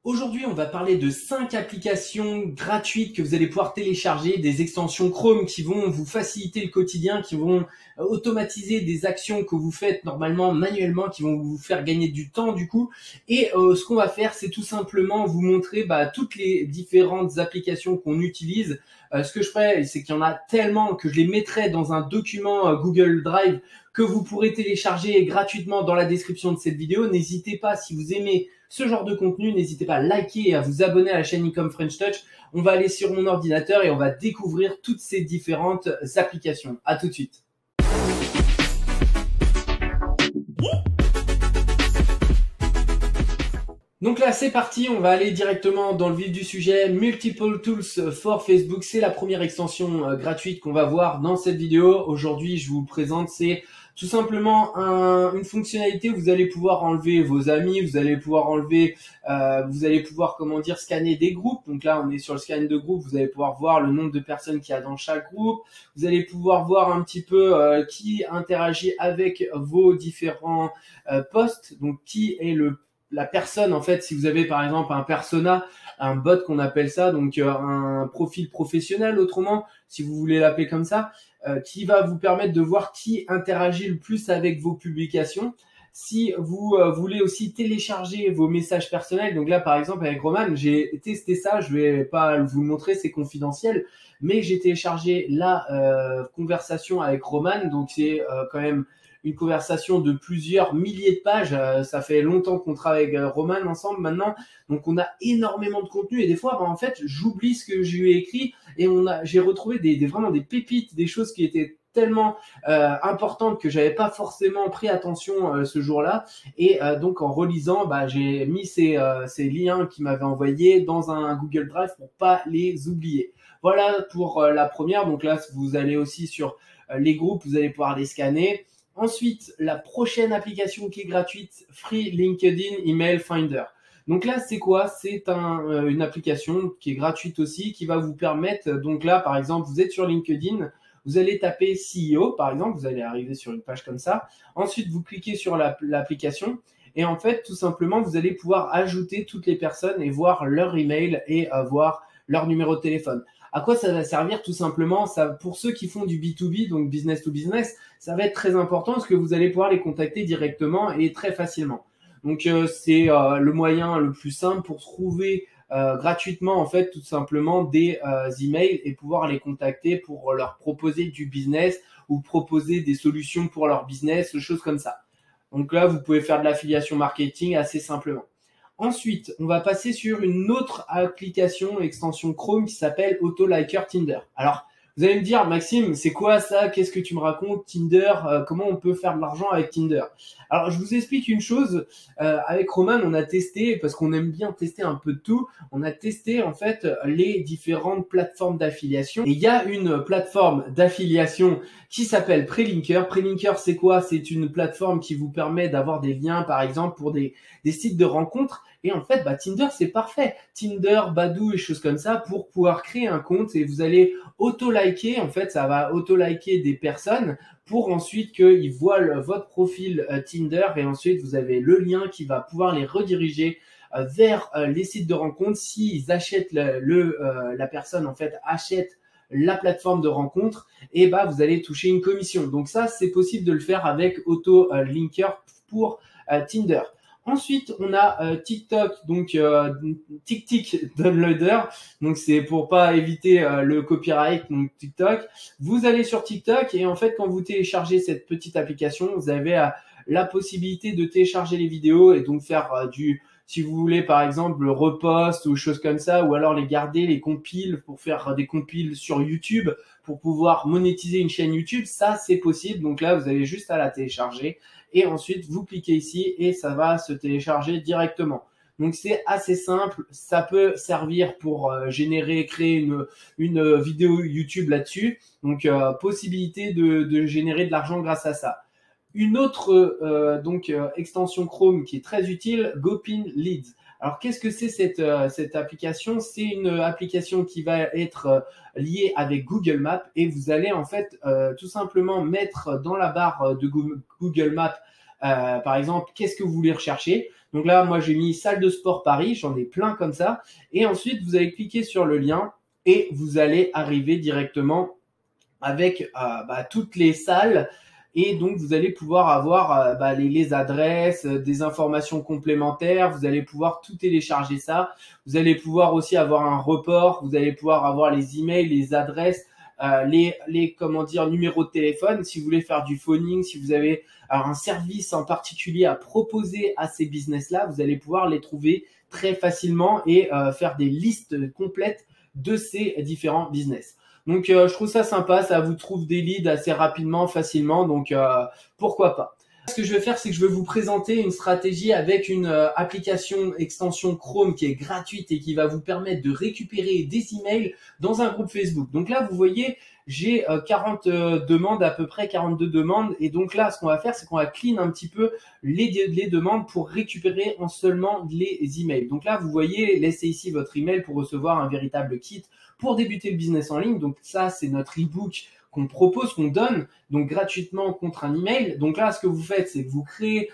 Aujourd'hui, on va parler de 5 applications gratuites que vous allez pouvoir télécharger, des extensions Chrome qui vont vous faciliter le quotidien, qui vont automatiser des actions que vous faites normalement manuellement, qui vont vous faire gagner du temps du coup. Et ce qu'on va faire, c'est tout simplement vous montrer toutes les différentes applications qu'on utilise. Ce que je ferai, c'est qu'il y en a tellement que je les mettrai dans un document Google Drive que vous pourrez télécharger gratuitement dans la description de cette vidéo. N'hésitez pas, si vous aimez ce genre de contenu, n'hésitez pas à liker et à vous abonner à la chaîne Income French Touch. On va aller sur mon ordinateur et on va découvrir toutes ces différentes applications. À tout de suite. Donc là, c'est parti, on va aller directement dans le vif du sujet. Multiple Tools for Facebook, c'est la première extension gratuite qu'on va voir dans cette vidéo. Aujourd'hui, je vous présente, c'est tout simplement une fonctionnalité où vous allez pouvoir enlever vos amis, vous allez pouvoir enlever, scanner des groupes. Donc là, on est sur le scan de groupe, vous allez pouvoir voir le nombre de personnes qu'il y a dans chaque groupe. Vous allez pouvoir voir un petit peu qui interagit avec vos différents posts, donc qui est la personne, en fait, si vous avez par exemple un persona, un bot qu'on appelle ça, donc un profil professionnel autrement, si vous voulez l'appeler comme ça, qui va vous permettre de voir qui interagit le plus avec vos publications. Si vous voulez aussi télécharger vos messages personnels, donc là par exemple avec Roman, j'ai testé ça, je vais pas vous le montrer, c'est confidentiel, mais j'ai téléchargé la conversation avec Roman, donc c'est quand même une conversation de plusieurs milliers de pages. Ça fait longtemps qu'on travaille avec Roman ensemble maintenant, donc on a énormément de contenu et des fois, en fait, j'oublie ce que je lui ai écrit et j'ai retrouvé vraiment des pépites, des choses qui étaient tellement importantes que j'avais pas forcément pris attention ce jour-là. Et donc en relisant, j'ai mis ces liens qu'il m'avait envoyés dans un Google Drive pour pas les oublier. Voilà pour la première. Donc là, vous allez aussi sur les groupes, vous allez pouvoir les scanner. Ensuite, la prochaine application qui est gratuite, Free LinkedIn Email Finder. Donc là, c'est quoi? C'est une application qui est gratuite aussi, qui va vous permettre, donc là, par exemple, vous êtes sur LinkedIn, vous allez taper CEO, par exemple, vous allez arriver sur une page comme ça. Ensuite, vous cliquez sur l'application et en fait, tout simplement, vous allez pouvoir ajouter toutes les personnes et voir leur email et voir leur numéro de téléphone. À quoi ça va servir? Tout simplement, ça, pour ceux qui font du B2B, donc business to business, ça va être très important parce que vous allez pouvoir les contacter directement et très facilement. Donc c'est le moyen le plus simple pour trouver gratuitement en fait tout simplement des emails et pouvoir les contacter pour leur proposer du business ou proposer des solutions pour leur business, choses comme ça. Donc là, vous pouvez faire de l'affiliation marketing assez simplement. Ensuite, on va passer sur une autre application, extension Chrome qui s'appelle AutoLiker Tinder. Alors, vous allez me dire, Maxime, c'est quoi ça? Qu'est-ce que tu me racontes? Tinder, comment on peut faire de l'argent avec Tinder? Alors, je vous explique une chose. Avec Roman, on a testé, parce qu'on aime bien tester un peu de tout, on a testé en fait les différentes plateformes d'affiliation. Et il y a une plateforme d'affiliation qui s'appelle Prelinker. Prelinker, c'est quoi? C'est une plateforme qui vous permet d'avoir des liens, par exemple, pour des sites de rencontres. Et en fait, Tinder, c'est parfait. Tinder, Badoo et choses comme ça pour pouvoir créer un compte et vous allez auto-liker. En fait, ça va auto-liker des personnes pour ensuite qu'ils voient votre profil Tinder et ensuite vous avez le lien qui va pouvoir les rediriger vers les sites de rencontres. S'ils achètent la personne, en fait, achète la plateforme de rencontre, et vous allez toucher une commission. Donc ça, c'est possible de le faire avec AutoLinker pour Tinder. Ensuite, on a TikTok, donc TikTok Downloader. Donc c'est pour pas éviter le copyright, donc TikTok. Vous allez sur TikTok et en fait, quand vous téléchargez cette petite application, vous avez la possibilité de télécharger les vidéos et donc faire si vous voulez par exemple le repost ou choses comme ça, ou alors les garder, les compiles pour faire des compiles sur YouTube pour pouvoir monétiser une chaîne YouTube, ça c'est possible. Donc là, vous avez juste à la télécharger et ensuite vous cliquez ici et ça va se télécharger directement. Donc c'est assez simple, ça peut servir pour créer une vidéo YouTube là-dessus. Donc possibilité de générer de l'argent grâce à ça. Une autre extension Chrome qui est très utile, GoPin Leads. Alors qu'est-ce que c'est cette application? C'est une application qui va être liée avec Google Maps et vous allez en fait tout simplement mettre dans la barre de Google Maps par exemple, qu'est-ce que vous voulez rechercher? Donc là, moi, j'ai mis salle de sport Paris, j'en ai plein comme ça. Et ensuite, vous allez cliquer sur le lien et vous allez arriver directement avec toutes les salles. Et donc, vous allez pouvoir avoir les adresses, des informations complémentaires. Vous allez pouvoir tout télécharger ça. Vous allez pouvoir aussi avoir un report. Vous allez pouvoir avoir les emails, les adresses, numéros de téléphone. Si vous voulez faire du phoning, si vous avez un service en particulier à proposer à ces business-là, vous allez pouvoir les trouver très facilement et faire des listes complètes de ces différents business. Donc, je trouve ça sympa, ça vous trouve des leads assez rapidement, facilement, donc pourquoi pas. Ce que je vais faire, c'est que je vais vous présenter une stratégie avec une application extension Chrome qui est gratuite et qui va vous permettre de récupérer des emails dans un groupe Facebook. Donc là, vous voyez, j'ai 40 demandes, à peu près 42 demandes. Et donc là, ce qu'on va faire, c'est qu'on va clean un petit peu les demandes pour récupérer en seulement les emails. Donc là, vous voyez, laissez ici votre email pour recevoir un véritable kit pour débuter le business en ligne. Donc ça, c'est notre ebook qu'on propose, qu'on donne donc gratuitement contre un email. Donc là, ce que vous faites, c'est que vous créez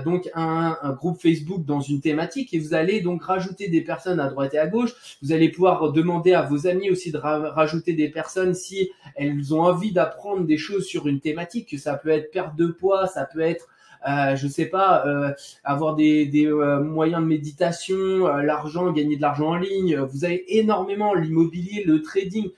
donc un groupe Facebook dans une thématique et vous allez donc rajouter des personnes à droite et à gauche. Vous allez pouvoir demander à vos amis aussi de rajouter des personnes si elles ont envie d'apprendre des choses sur une thématique, que ça peut être perte de poids, ça peut être avoir des moyens de méditation, l'argent, gagner de l'argent en ligne. Vous avez énormément l'immobilier, le trading,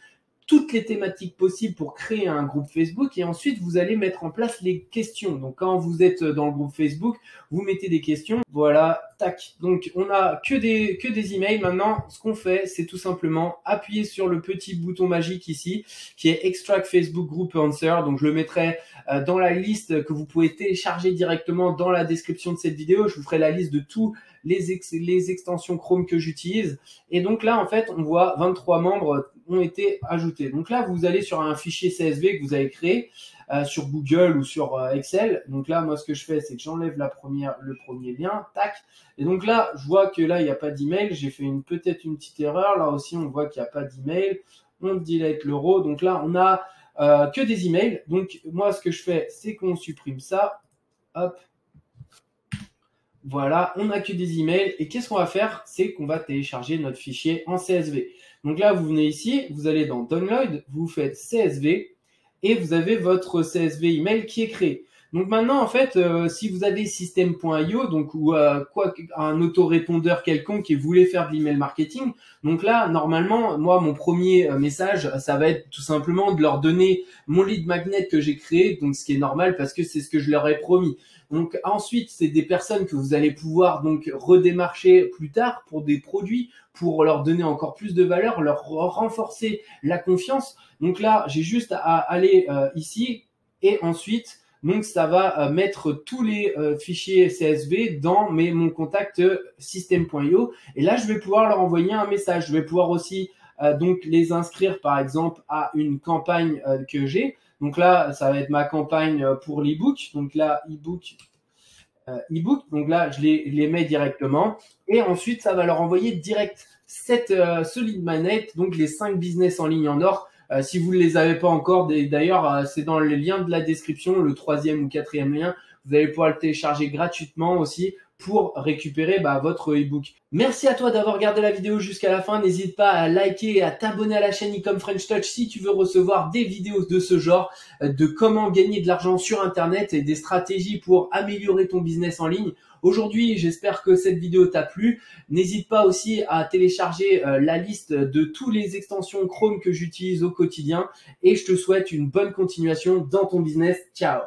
toutes les thématiques possibles pour créer un groupe Facebook et ensuite vous allez mettre en place les questions. Donc quand vous êtes dans le groupe Facebook, vous mettez des questions. Voilà, tac. Donc on a que des emails. Maintenant, ce qu'on fait, c'est tout simplement appuyer sur le petit bouton magique ici qui est Extract Facebook Group Answer. Donc je le mettrai dans la liste que vous pouvez télécharger directement dans la description de cette vidéo. Je vous ferai la liste de tous les extensions Chrome que j'utilise. Et donc là, en fait, on voit 23 membres ont été ajoutés. Donc là, vous allez sur un fichier CSV que vous avez créé sur Google ou sur Excel. Donc là, moi, ce que je fais, c'est que j'enlève le premier lien, tac. Et donc là, je vois que là, il n'y a pas d'email. J'ai fait peut-être une petite erreur. Là aussi, on voit qu'il n'y a pas d'email. On delete l'euro. Donc là, on a que des emails. Donc moi, ce que je fais, c'est qu'on supprime ça. Hop. Voilà, on n'a que des emails. Et qu'est-ce qu'on va faire? C'est qu'on va télécharger notre fichier en CSV. Donc là, vous venez ici, vous allez dans Download, vous faites CSV et vous avez votre CSV email qui est créé. Donc maintenant, en fait, si vous avez System.io, donc ou un autorépondeur quelconque et vous voulez faire de l'email marketing, donc là, normalement, moi, mon premier message, ça va être tout simplement de leur donner mon lead magnet que j'ai créé, donc ce qui est normal parce que c'est ce que je leur ai promis. Donc ensuite, c'est des personnes que vous allez pouvoir donc redémarcher plus tard pour des produits, pour leur donner encore plus de valeur, leur renforcer la confiance. Donc là, j'ai juste à aller ici et ensuite, donc ça va mettre tous les fichiers CSV dans mon contact System.io et là, je vais pouvoir leur envoyer un message. Je vais pouvoir aussi donc les inscrire par exemple à une campagne que j'ai. Donc là, ça va être ma campagne pour l'ebook. Donc là, ebook. Donc là, je les mets directement. Et ensuite, ça va leur envoyer direct ce lead magnet, donc les 5 business en ligne en or. Si vous ne les avez pas encore, d'ailleurs, c'est dans le lien de la description, le 3e ou 4e lien. Vous allez pouvoir le télécharger gratuitement aussi pour récupérer votre ebook. Merci à toi d'avoir regardé la vidéo jusqu'à la fin. N'hésite pas à liker et à t'abonner à la chaîne Ecom French Touch si tu veux recevoir des vidéos de ce genre, de comment gagner de l'argent sur Internet et des stratégies pour améliorer ton business en ligne. Aujourd'hui, j'espère que cette vidéo t'a plu. N'hésite pas aussi à télécharger la liste de toutes les extensions Chrome que j'utilise au quotidien et je te souhaite une bonne continuation dans ton business. Ciao!